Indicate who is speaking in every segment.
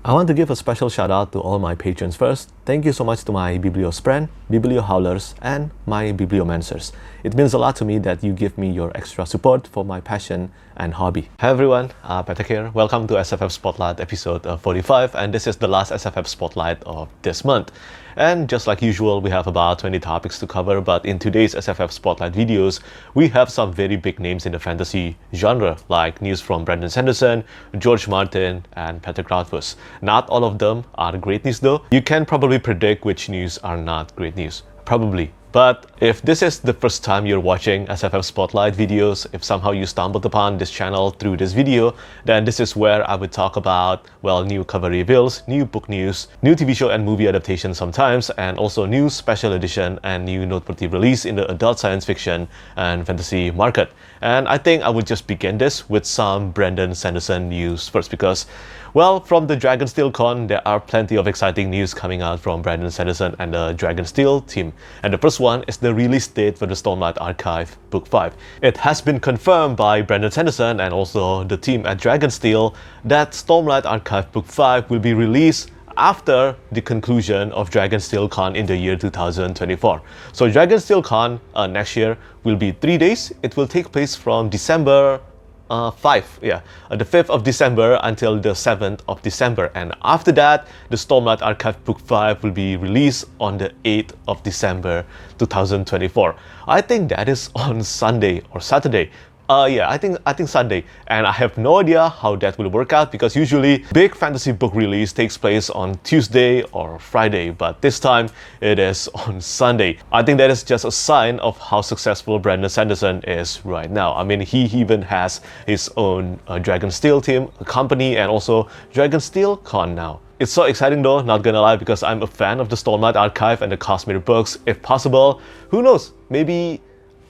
Speaker 1: I want to give a special shout out to all my patrons first. Thank you so much to my Bibliospren, Bibliohowlers, and my Bibliomancers. It means a lot to me that you give me your extra support for my passion and hobby. Hi everyone, Patek here. Welcome to SFF Spotlight episode 45, and this is the last SFF Spotlight of this month. And just like usual, we have about 20 topics to cover, but in today's SFF Spotlight videos, we have some very big names in the fantasy genre, like news from Brandon Sanderson, George Martin, and Patrick Rothfuss. Not all of them are great news though. You can probably predict which news are not great news. Probably. But if this is the first time you're watching SFF Spotlight videos, if somehow you stumbled upon this channel through this video, then this is where I would talk about, well, new cover reveals, new book news, new TV show and movie adaptations sometimes, and also new special edition and new noteworthy release in the adult science fiction and fantasy market. And I think I would just begin this with some Brandon Sanderson news first because, well, from the Dragonsteel con, there are plenty of exciting news coming out from Brandon Sanderson and the Dragonsteel team. And the first one is the release date for the Stormlight Archive Book 5. It has been confirmed by Brandon Sanderson and also the team at Dragonsteel that Stormlight Archive Book 5 will be released after the conclusion of Dragonsteel Con in the year 2024. So Dragonsteel Con next year will be 3 days. It will take place from December the 5th of December until the 7th of December. And after that, the Stormlight Archive Book 5 will be released on the 8th of December 2024. I think that is on Sunday or Saturday. I think Sunday, and I have no idea how that will work out because usually big fantasy book release takes place on Tuesday or Friday, but this time it is on Sunday. I think that is just a sign of how successful Brandon Sanderson is right now. I mean, he even has his own Dragonsteel team, a company, and also Dragonsteel Con now. It's so exciting though, not gonna lie, because I'm a fan of the Stormlight Archive and the Cosmere books. If possible, who knows, maybe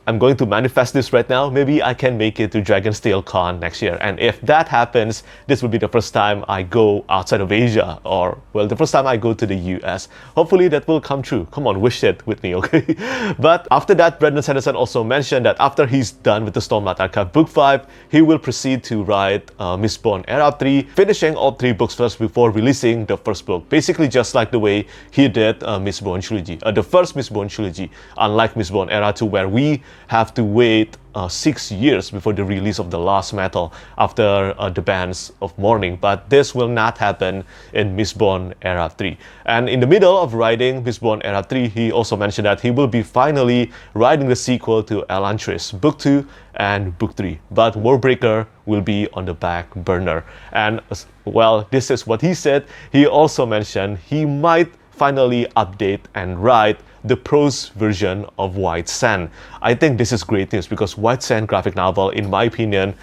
Speaker 1: I'm going to manifest this right now. Maybe I can make it to Dragonsteel Con next year. And if that happens, this will be the first time I go outside of Asia, or, well, the first time I go to the US. Hopefully that will come true. Come on, wish it with me, okay? But after that, Brandon Sanderson also mentioned that after he's done with the Stormlight Archive Book 5, he will proceed to write Mistborn Era 3, finishing all 3 books first before releasing the first book. Basically just like the way he did Mistborn Trilogy, the first Mistborn Trilogy, unlike Mistborn Era 2, where we have to wait 6 years before the release of the last metal after the bands of mourning. But this will not happen in Mistborn Era 3. And in the middle of writing Mistborn Era 3, he also mentioned that he will be finally writing the sequel to Elantris, Book 2 and Book 3. But Warbreaker will be on the back burner. And, well, this is what he said. He also mentioned he might finally update and write the prose version of White Sand. I think this is great news because White Sand graphic novel, in my opinion,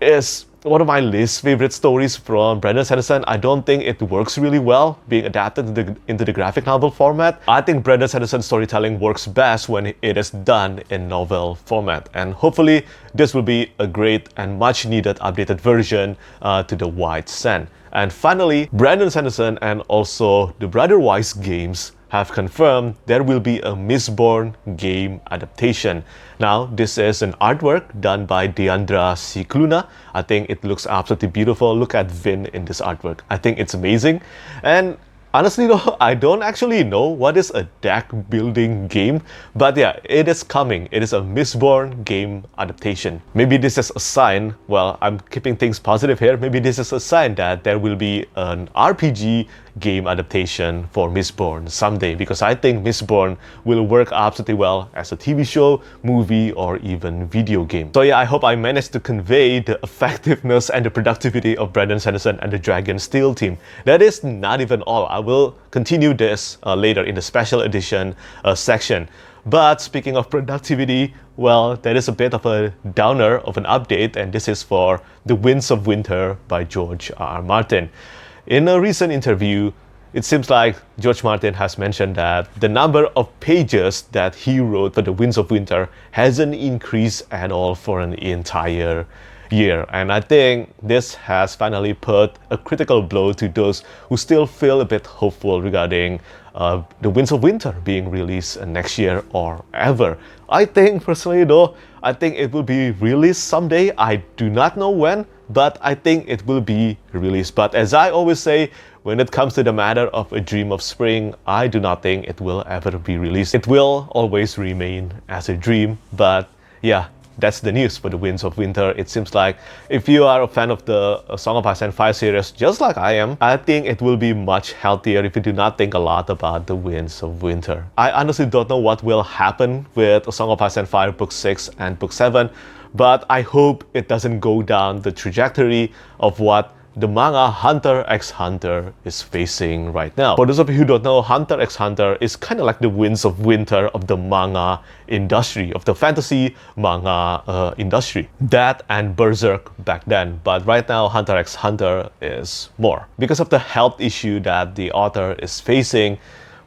Speaker 1: is one of my least favorite stories from Brandon Sanderson. I don't think it works really well being adapted into the graphic novel format. I think Brandon Sanderson's storytelling works best when it is done in novel format. And hopefully this will be a great and much needed updated version to the White Sand. And finally, Brandon Sanderson and also the Brotherwise games have confirmed there will be a Mistborn game adaptation. Now, this is an artwork done by Deandra Cicluna. I think it looks absolutely beautiful. Look at Vin in this artwork. I think it's amazing. And honestly though, I don't actually know what is a deck building game, but yeah, it is coming. It is a Mistborn game adaptation. Maybe this is a sign, well, I'm keeping things positive here, maybe this is a sign that there will be an RPG game adaptation for Mistborn someday, because I think Mistborn will work absolutely well as a TV show, movie, or even video game. So yeah, I hope I managed to convey the effectiveness and the productivity of Brandon Sanderson and the Dragonsteel team. That is not even all. I will continue this later in the special edition section. But speaking of productivity, well, that is a bit of a downer of an update, and this is for The Winds of Winter by George R. R. Martin. In a recent interview, it seems like George Martin has mentioned that the number of pages that he wrote for The Winds of Winter hasn't increased at all for an entire year. And I think this has finally put a critical blow to those who still feel a bit hopeful regarding the Winds of Winter being released next year or ever. I think personally though, I think it will be released someday. I do not know when, but I think it will be released. But as I always say, when it comes to the matter of A Dream of Spring, I do not think it will ever be released. It will always remain as a dream, but yeah, that's the news for the Winds of Winter. It seems like if you are a fan of the Song of Ice and Fire series, just like I am, I think it will be much healthier if you do not think a lot about the Winds of Winter. I honestly don't know what will happen with A Song of Ice and Fire Book 6 and Book 7, but I hope it doesn't go down the trajectory of what the manga Hunter x Hunter is facing right now. For those of you who don't know, Hunter x Hunter is kind of like the Winds of Winter of the manga industry, of the fantasy manga industry. That and Berserk back then, but right now Hunter x Hunter is more. Because of the health issue that the author is facing,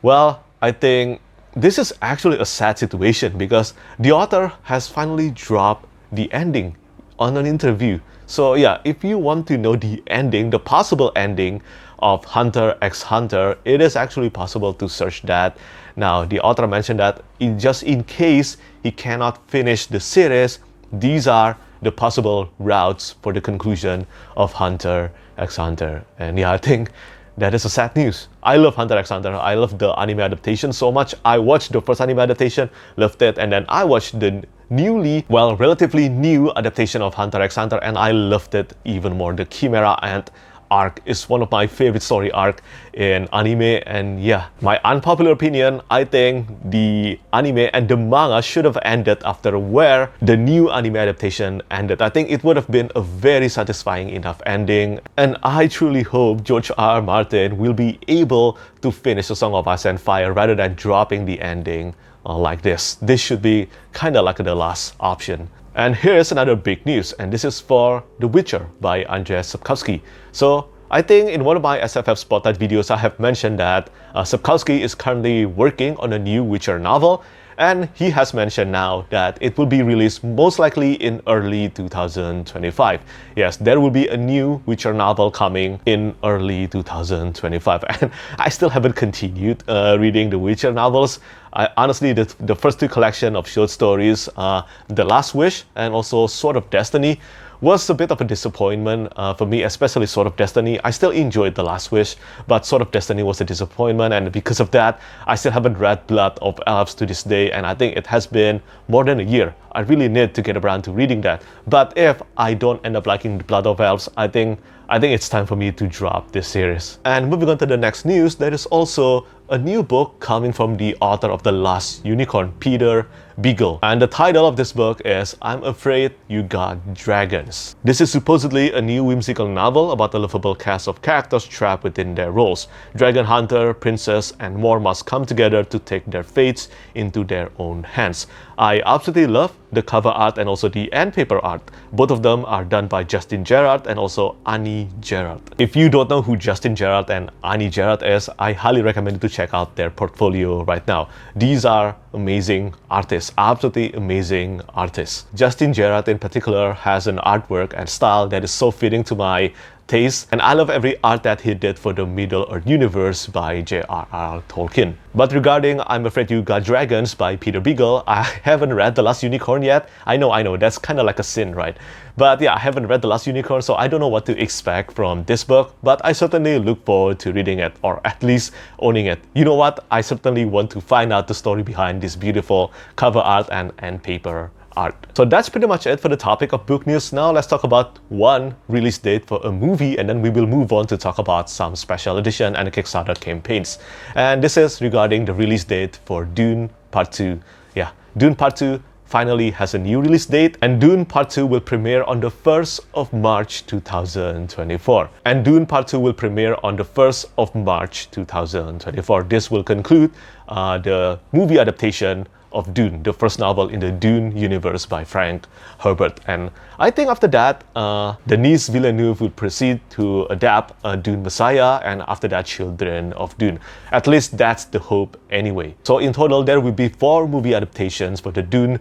Speaker 1: well, I think this is actually a sad situation because the author has finally dropped the ending on an interview. So yeah, if you want to know the ending, the possible ending of Hunter x Hunter, it is actually possible to search that. Now, the author mentioned that just in case he cannot finish the series, these are the possible routes for the conclusion of Hunter x Hunter. And yeah, I think that is a sad news. I love Hunter x Hunter. I love the anime adaptation so much. I watched the first anime adaptation, loved it, and then I watched the relatively new adaptation of Hunter x Hunter, and I loved it even more. The Chimera Ant arc is one of my favorite story arc in anime, and yeah, my unpopular opinion, I think the anime and the manga should have ended after where the new anime adaptation ended. I think it would have been a very satisfying enough ending, and I truly hope George R. Martin will be able to finish A Song of Ice and Fire rather than dropping the ending like this. This should be kind of like the last option. And here's another big news, and this is for The Witcher by Andrzej Sapkowski. So I think in one of my SFF Spotlight videos, I have mentioned that Sapkowski is currently working on a new Witcher novel, and he has mentioned now that it will be released most likely in early 2025. Yes, there will be a new Witcher novel coming in early 2025, and I still haven't continued reading the Witcher novels. Honestly, the first two collection of short stories, The Last Wish and also Sword of Destiny, was a bit of a disappointment for me, especially Sword of Destiny. I still enjoyed The Last Wish, but Sword of Destiny was a disappointment, and because of that, I still haven't read Blood of Elves to this day, and I think it has been more than a year. I really need to get around to reading that. But if I don't end up liking Blood of Elves, I think it's time for me to drop this series. And moving on to the next news, there is also a new book coming from the author of The Last Unicorn, Peter Beagle. And the title of this book is I'm Afraid You Got Dragons. This is supposedly a new whimsical novel about a lovable cast of characters trapped within their roles. Dragon hunter, princess, and more must come together to take their fates into their own hands. I absolutely love the cover art and also the end paper art. Both of them are done by Justin Gerard and also Annie Gerard. If you don't know who Justin Gerard and Annie Gerard is, I highly recommend you to check out their portfolio right now. These are amazing artists, absolutely amazing artists. Justin Gerard in particular has an artwork and style that is so fitting to my taste, and I love every art that he did for the Middle-earth universe by J.R.R. Tolkien. But regarding I'm Afraid You Got Dragons by Peter Beagle, I haven't read The Last Unicorn yet. I know, that's kind of like a sin, right? But yeah, I haven't read The Last Unicorn, so I don't know what to expect from this book, but I certainly look forward to reading it, or at least owning it. You know what? I certainly want to find out the story behind this beautiful cover art and paper art. So that's pretty much it for the topic of book news. Now let's talk about one release date for a movie, and then we will move on to talk about some special edition and Kickstarter campaigns. And this is regarding the release date for Dune Part 2. Yeah, Dune Part 2 finally has a new release date, and Dune Part 2 will premiere on the 1st of March 2024. And Dune Part 2 will premiere on the 1st of March 2024. This will conclude the movie adaptation of Dune, the first novel in the Dune universe by Frank Herbert. And I think after that, Denis Villeneuve would proceed to adapt Dune Messiah, and after that, Children of Dune. At least that's the hope anyway. So in total, there will be 4 movie adaptations for the Dune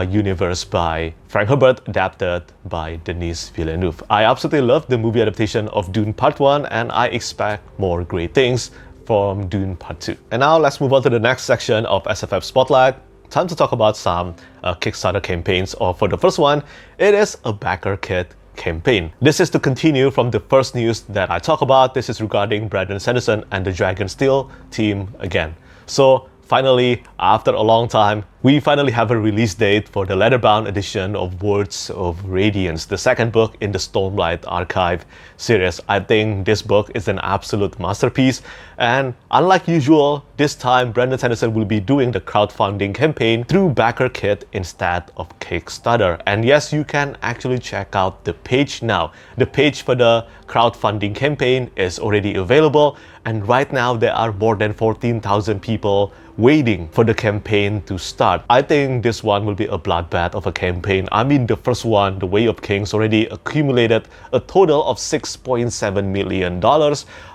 Speaker 1: universe by Frank Herbert, adapted by Denis Villeneuve. I absolutely love the movie adaptation of Dune Part 1, and I expect more great things from Dune Part 2. And now let's move on to the next section of SFF Spotlight. Time to talk about some Kickstarter campaigns. Or for the first one, it is a Backerkit campaign. This is to continue from the first news that I talked about. This is regarding Brandon Sanderson and the Dragonsteel team again. So finally, after a long time, we finally have a release date for the Leatherbound edition of Words of Radiance, the second book in the Stormlight Archive series. I think this book is an absolute masterpiece, and unlike usual, this time Brandon Sanderson will be doing the crowdfunding campaign through Backerkit instead of Kickstarter. And yes, you can actually check out the page now. The page for the crowdfunding campaign is already available, and right now there are more than 14,000 people waiting for the campaign to start. I think this one will be a bloodbath of a campaign. I mean, the first one, The Way of Kings, already accumulated a total of $6.7 million.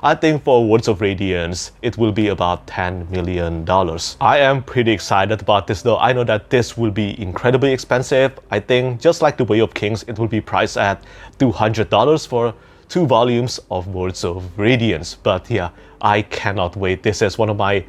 Speaker 1: I think for Words of Radiance, it will be about $10 million. I am pretty excited about this though. I know that this will be incredibly expensive. I think just like The Way of Kings, it will be priced at $200 for 2 volumes of Words of Radiance. But yeah, I cannot wait. This is one of my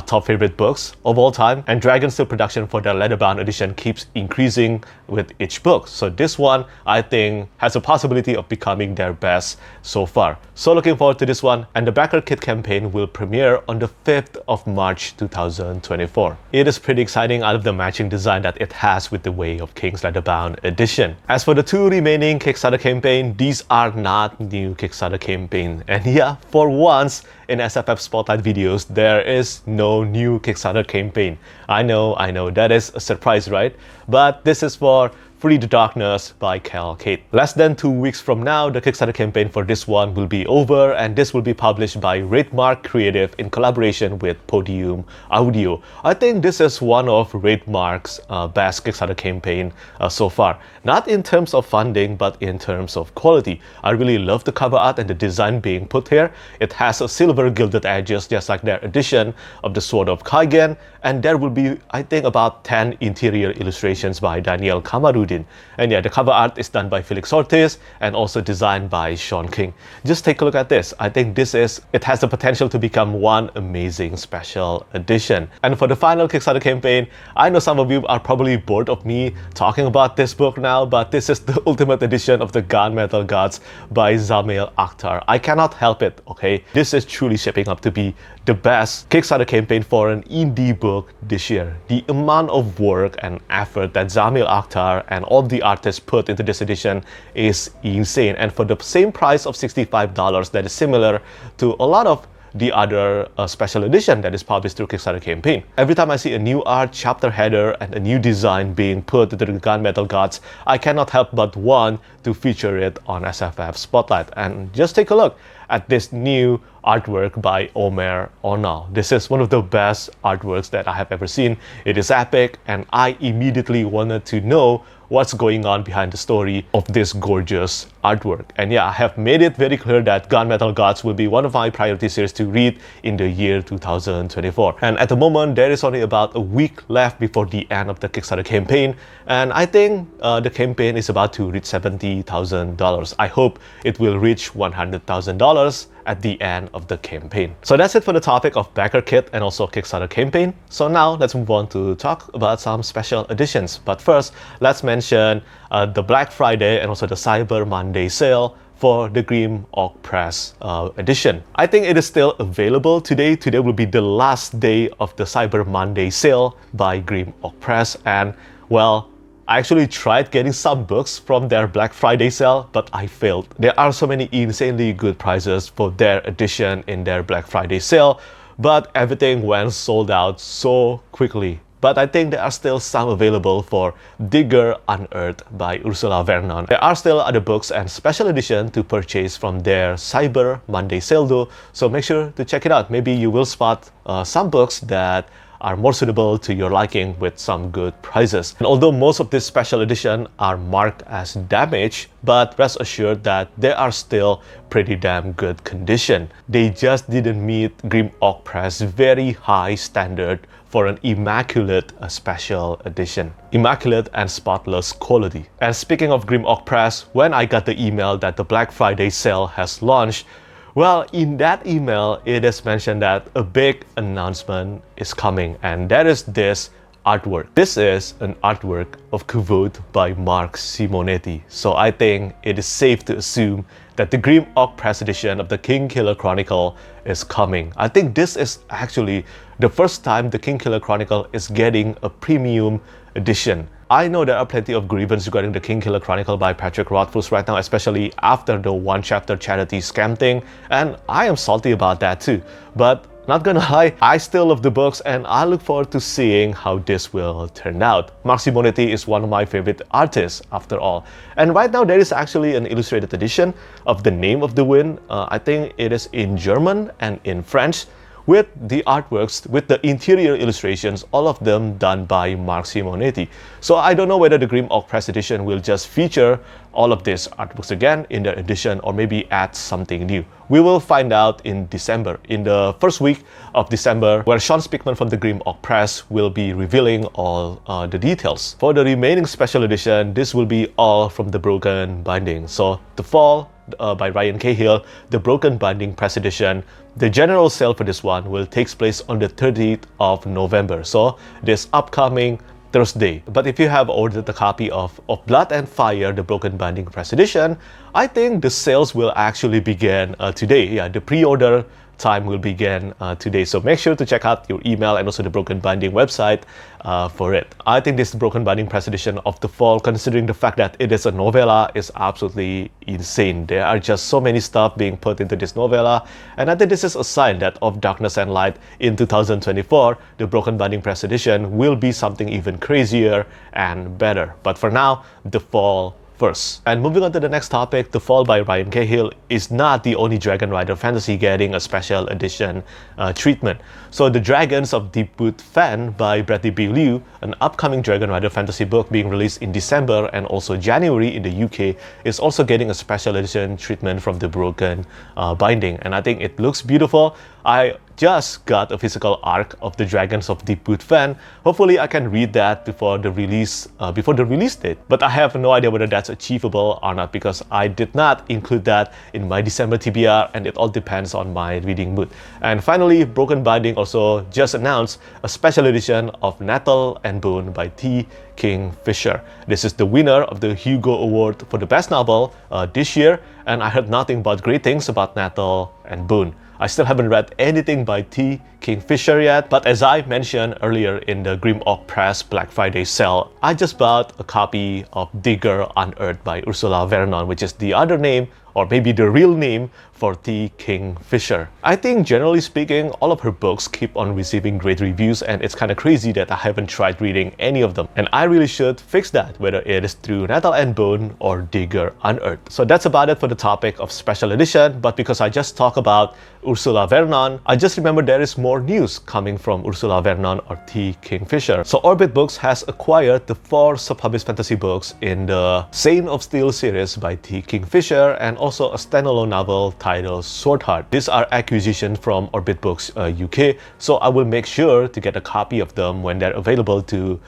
Speaker 1: top favorite books of all time, and Dragonsteel production for the Leatherbound edition keeps increasing with each book. So this one, I think, has a possibility of becoming their best so far. So looking forward to this one, and the Backerkit campaign will premiere on the 5th of March 2024. It is pretty exciting out of the matching design that it has with the Way of Kings Leatherbound edition. As for the 2 remaining Kickstarter campaign, these are not new Kickstarter campaign. And yeah, for once, in SFF Spotlight videos, there is no new Kickstarter campaign. I know, that is a surprise, right? But this is for Free the Darkness by Kade. Less than 2 weeks from now, the Kickstarter campaign for this one will be over, and this will be published by Wraithmarked Creative in collaboration with Podium Audio. I think this is one of Wraithmarked's best Kickstarter campaign so far. Not in terms of funding, but in terms of quality. I really love the cover art and the design being put here. It has a silver gilded edges, just like their edition of the Sword of Kaigen, and there will be, I think, about 10 interior illustrations by Daniel Kamarudin. And yeah, the cover art is done by Felix Ortiz and also designed by Sean King. Just take a look at this. I think it has the potential to become one amazing special edition. And for the final Kickstarter campaign, I know some of you are probably bored of me talking about this book now, but this is the ultimate edition of the Gunmetal Gods by Zamil Akhtar. I cannot help it, okay? This is truly shaping up to be the best Kickstarter campaign for an indie book this year. The amount of work and effort that Zamil Akhtar and all the artists put into this edition is insane. And for the same price of $65, that is similar to a lot of the other special edition that is published through Kickstarter campaign. Every time I see a new art, chapter header, and a new design being put into the Gunmetal Gods, I cannot help but want to feature it on SFF Spotlight. And just take a look at this new artwork by Omer Onal. This is one of the best artworks that I have ever seen. It is epic, and I immediately wanted to know what's going on behind the story of this gorgeous artwork. And yeah, I have made it very clear that Gunmetal Gods will be one of my priority series to read in the year 2024. And at the moment, there is only about a week left before the end of the Kickstarter campaign, and I think the campaign is about to reach $70,000. I hope it will reach $100,000 at the end of the campaign. So that's it for the topic of Backerkit and also Kickstarter campaign. So now let's move on to talk about some special editions. But first, let's mention the Black Friday and also the Cyber Monday sale for the Grim Oak Press edition. I think it is still available today. Today will be the last day of the Cyber Monday sale by Grim Oak Press, and well, I actually tried getting some books from their Black Friday sale, but I failed. There are so many insanely good prices for their edition in their Black Friday sale, but everything went sold out so quickly. But I think there are still some available for Digger Unearthed by Ursula Vernon. There are still other books and special edition to purchase from their Cyber Monday sale though, so make sure to check it out. Maybe you will spot some books that are more suitable to your liking with some good prices. And although most of these special edition are marked as damaged, but rest assured that they are still pretty damn good condition. They just didn't meet Grimlock Press very high standard for an immaculate special edition. Immaculate and spotless quality. And speaking of Grimlock Press, when I got the email that the Black Friday sale has launched, well, in that email, it is mentioned that a big announcement is coming, and that is this artwork. This is an artwork of Kavod by Mark Simonetti. So I think it is safe to assume that the Grimlock Press edition of the Kingkiller Chronicle is coming. I think this is actually the first time the Kingkiller Chronicle is getting a premium edition. I know there are plenty of grievance regarding the Kingkiller Chronicle by Patrick Rothfuss right now, especially after the one chapter charity scam thing, and I am salty about that too. But not gonna lie, I still love the books and I look forward to seeing how this will turn out. Mark Simonetti is one of my favorite artists after all. And right now there is actually an illustrated edition of The Name of the Wind. I think it is in German and in French, with the artworks, with the interior illustrations, all of them done by Mark Simonetti. So I don't know whether the Grimlock Press edition will just feature all of these artworks again in their edition or maybe add something new. We will find out in December, in the first week of December, where Sean Spickman from the Grimlock Press will be revealing all the details. For the remaining special edition, this will be all from the Broken Binding. So The Fall by Ryan Cahill, the Broken Binding Press edition. The general sale for this one will take place on the 30th of November, so this upcoming Thursday. But if you have ordered a copy of Blood and Fire, the Broken Binding Press edition, I think the sales will actually begin today. Yeah, the pre-order time will begin today, so make sure to check out your email and also the Broken Binding website for it. I think this Broken Binding Press edition of The Fall, considering the fact that it is a novella, is absolutely insane. There are just so many stuff being put into this novella, and I think this is a sign that of Darkness and Light in 2024, the Broken Binding Press edition will be something even crazier and better. But for now, The Fall first. And moving on to the next topic, The Fall by Ryan Cahill is not the only Dragon Rider fantasy getting a special edition treatment. So The Dragons of Deepwood Fen by Bradley Beaulieu, an upcoming Dragon Rider fantasy book being released in December and also January in the UK, is also getting a special edition treatment from the Broken Binding, and I think it looks beautiful. I just got a physical arc of The Dragons of Deepwood Fen. Hopefully I can read that before the release date. But I have no idea whether that's achievable or not, because I did not include that in my December TBR, and it all depends on my reading mood. And finally, Broken Binding also just announced a special edition of Nettle and Bone by T. Kingfisher. This is the winner of the Hugo Award for the best novel this year, and I heard nothing but great things about Nettle and Bone. I still haven't read anything by T. Kingfisher yet, but as I mentioned earlier in the Grimlock Press Black Friday sale, I just bought a copy of Digger Unearthed by Ursula Vernon, which is the other name, or maybe the real name, for T. Kingfisher. I think generally speaking, all of her books keep on receiving great reviews, and it's kind of crazy that I haven't tried reading any of them. And I really should fix that, whether it is through Nettle and Bone or Digger Unearthed. So that's about it for the topic of special edition, but because I just talked about Ursula Vernon, I just remember there is more news coming from Ursula Vernon or T. Kingfisher. So Orbit Books has acquired the 4 sub-published fantasy books in the Saint of Steel series by T. Kingfisher, and also a standalone novel titled Swordheart. These are acquisitions from Orbit Books UK, so I will make sure to get a copy of them when they're available to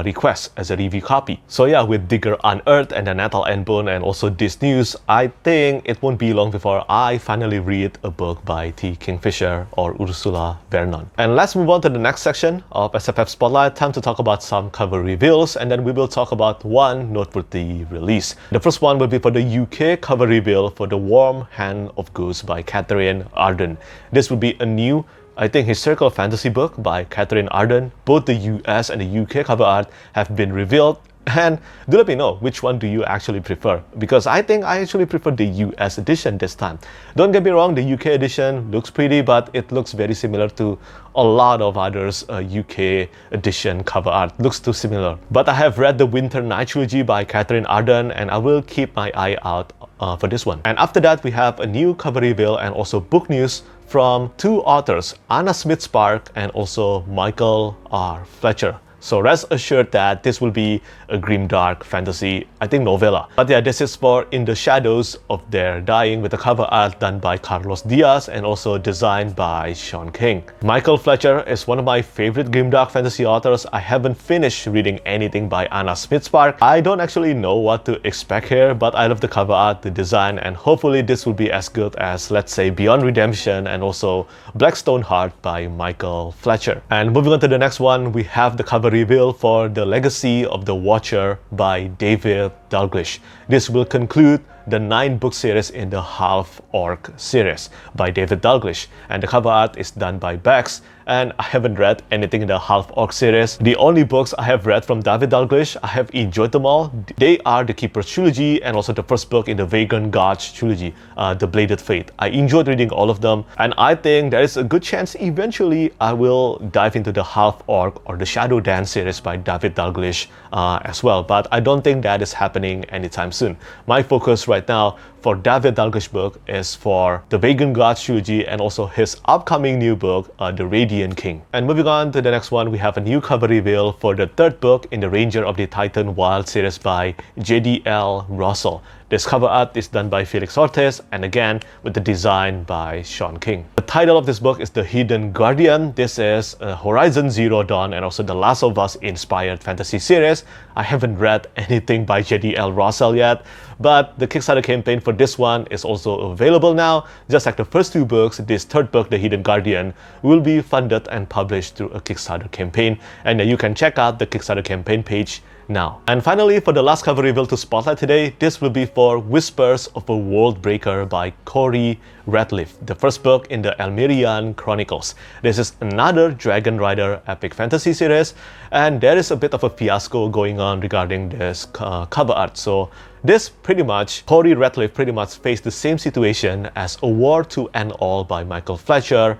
Speaker 1: request as a review copy. So yeah, with Digger Unearthed and the Nettle and Bone and also this news, I think it won't be long before I finally read a book by T. Kingfisher or Ursula Vernon. And let's move on to the next section of SFF Spotlight. Time to talk about some cover reveals, and then we will talk about one noteworthy release. The first one will be for the UK cover reveal for The Warm Hand of Ghosts by Katherine Arden. This will be a new, I think, historical fantasy book by Katherine Arden. Both the US and the UK cover art have been revealed, and do let me know which one do you actually prefer, because I think I actually prefer the US edition this time. Don't get me wrong, the UK edition looks pretty, but it looks very similar to a lot of others UK edition cover art. Looks too similar. But I have read the Winter Night trilogy by Katherine Arden, and I will keep my eye out for this one. And after that, we have a new cover reveal and also book news from two authors, Anna Smith-Spark and also Michael R. Fletcher. So rest assured that this will be a grimdark fantasy, I think, novella. But yeah, this is for In the Shadows of Their Dying, with the cover art done by Carlos Diaz and also designed by Sean King. Michael Fletcher is one of my favorite grimdark fantasy authors. I haven't finished reading anything by Anna Smith-Spark. I don't actually know what to expect here, but I love the cover art, the design, and hopefully this will be as good as, let's say, Beyond Redemption and also Blackstone Heart by Michael Fletcher. And moving on to the next one, we have the cover reveal for The Legacy of the Watcher by David Dalglish. This will conclude the 9-book series in the Half-Orc series by David Dalglish, and the cover art is done by Bex. And I haven't read anything in the Half-Orc series. The only books I have read from David Dalglish, I have enjoyed them all. They are the Keeper's Trilogy and also the first book in the Vegan Gods Trilogy, The Bladed Fate. I enjoyed reading all of them, and I think there is a good chance eventually I will dive into the Half-Orc or the Shadow Dance series by David Dalglish as well, but I don't think that is happening anytime soon. My focus right now for David Dalglish book is for the Vegan Gods Trilogy and also his upcoming new book, The Radiant King. And moving on to the next one, we have a new cover reveal for the 3rd book in the Ranger of the Titan Wild series by J.D.L. Russell. This cover art is done by Felix Ortiz and again with the design by Sean King. The title of this book is The Hidden Guardian. This is a Horizon Zero Dawn and also The Last of Us inspired fantasy series. I haven't read anything by J.D.L. Russell yet, but the Kickstarter campaign for this one is also available now. Just like the first 2 books, this 3rd book, The Hidden Guardian, will be funded and published through a Kickstarter campaign, and you can check out the Kickstarter campaign page now. And finally, for the last cover reveal to spotlight today, this will be for Whispers of a Warbreaker by Tori Ratliff, the first book in the Elmerian Chronicles. This is another Dragon Rider epic fantasy series, and there is a bit of a fiasco going on regarding this cover art. So this pretty much, Tori Ratliff pretty much faced the same situation as A War to End All by Michael Fletcher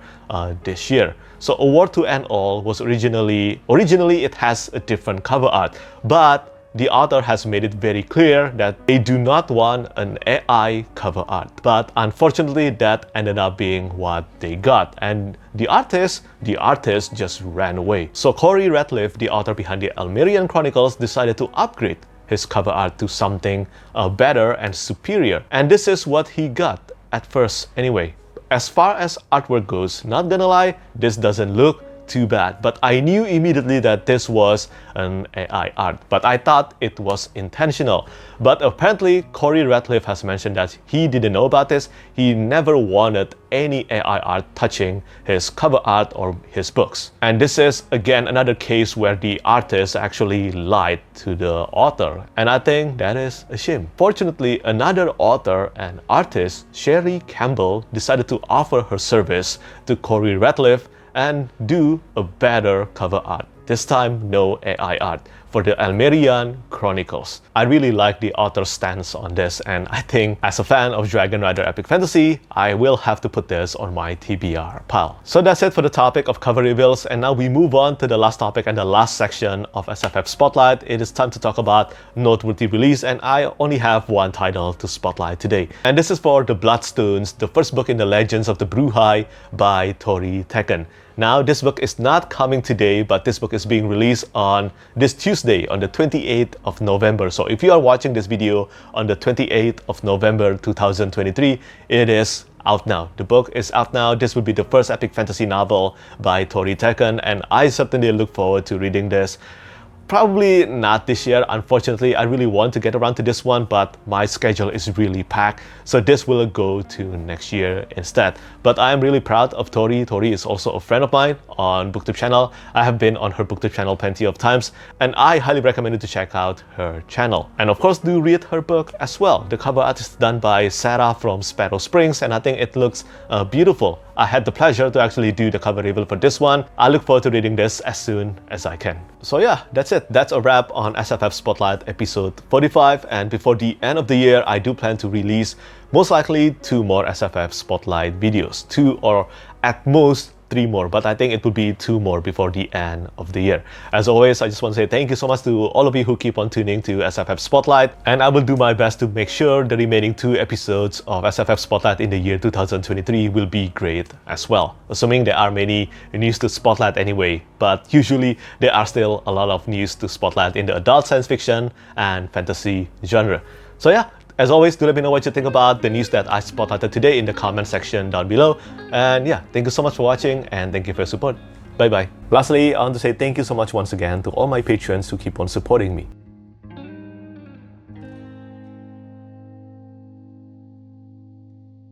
Speaker 1: this year. So A War to End All was originally it has a different cover art, but the author has made it very clear that they do not want an AI cover art. But unfortunately, that ended up being what they got, and the artist just ran away. So Tori Ratliff, the author behind the Elmerian Chronicles, decided to upgrade his cover art to something better and superior, and this is what he got at first anyway. As far as artwork goes, not gonna lie, this doesn't look too bad, but I knew immediately that this was an AI art, but I thought it was intentional. But apparently Tori Ratliff has mentioned that he didn't know about this. He never wanted any AI art touching his cover art or his books. And this is again another case where the artist actually lied to the author, and I think that is a shame. Fortunately, another author and artist, Sherry Campbell, decided to offer her service to Tori Ratliff and do a better cover art. This time, no AI art for the Elmerian Chronicles. I really like the author's stance on this, and I think as a fan of Dragon Rider Epic Fantasy, I will have to put this on my TBR pile. So that's it for the topic of cover reveals, and now we move on to the last topic and the last section of SFF Spotlight. It is time to talk about noteworthy release, and I only have one title to spotlight today. And this is for The Bloodstones, the first book in the Legends of the Bruhai by Tori Tecken. Now, this book is not coming today, but this book is being released on this Tuesday, on the 28th of November. So if you are watching this video on the 28th of November 2023, it is out now. The book is out now. This will be the first epic fantasy novel by Tori Tecken, and I certainly look forward to reading this. Probably not this year, unfortunately. I really want to get around to this one, but my schedule is really packed, so this will go to next year instead. But I am really proud of Tori. Tori is also a friend of mine on BookTube channel. I have been on her BookTube channel plenty of times, and I highly recommend you to check out her channel. And of course, do read her book as well. The cover art is done by Sarah from Sparrow Springs, and I think it looks beautiful. I had the pleasure to actually do the cover reveal for this one. I look forward to reading this as soon as I can. So yeah, that's it. That's a wrap on SFF Spotlight episode 45, and before the end of the year, I do plan to release most likely 2 more SFF Spotlight videos. 2 or at most 3 more, but I think it would be 2 more before the end of the year. As always, I just want to say thank you so much to all of you who keep on tuning to SFF Spotlight, and I will do my best to make sure the remaining 2 episodes of SFF Spotlight in the year 2023 will be great as well, assuming there are many news to spotlight anyway, but usually there are still a lot of news to spotlight in the adult science fiction and fantasy genre. So yeah, as always, do let me know what you think about the news that I spotlighted today in the comment section down below. And yeah, thank you so much for watching, and thank you for your support. Bye bye. Lastly, I want to say thank you so much once again to all my patrons who keep on supporting me.